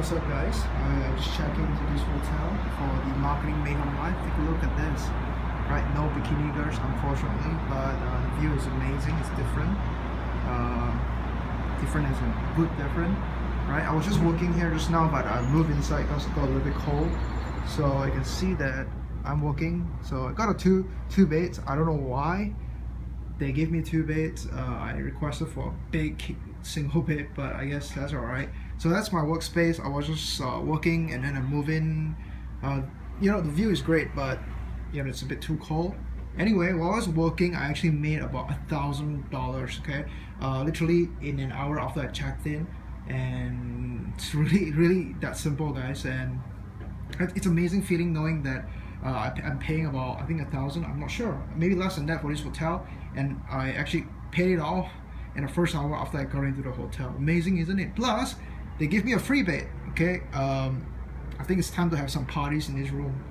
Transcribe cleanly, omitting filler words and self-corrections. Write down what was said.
What's up guys? I just checked into this hotel for the Marketing Mayhem Live. Take a look at this. Right, no bikini girls unfortunately, but the view is amazing. It's different. Different as in good different. Right, I was just working here just now, but I moved inside because it got a little bit cold. So I can see that I'm working. So I got a two beds. I don't know why they gave me two beds. I requested for a big single bed, but I guess that's alright. So that's my workspace. I was just working and then I'm moving. You know, the view is great, but you know, it's a bit too cold. Anyway, while I was working, I actually made about $1,000. Okay, literally in an hour after I checked in, and it's really that simple, guys. And it's amazing feeling knowing that I'm paying about, I think, 1,000. I'm not sure, maybe less than that for this hotel, and I actually paid it off in the first hour after I got into the hotel. Amazing, isn't it? Plus, they give me a free bed. Okay, I think it's time to have some parties in this room.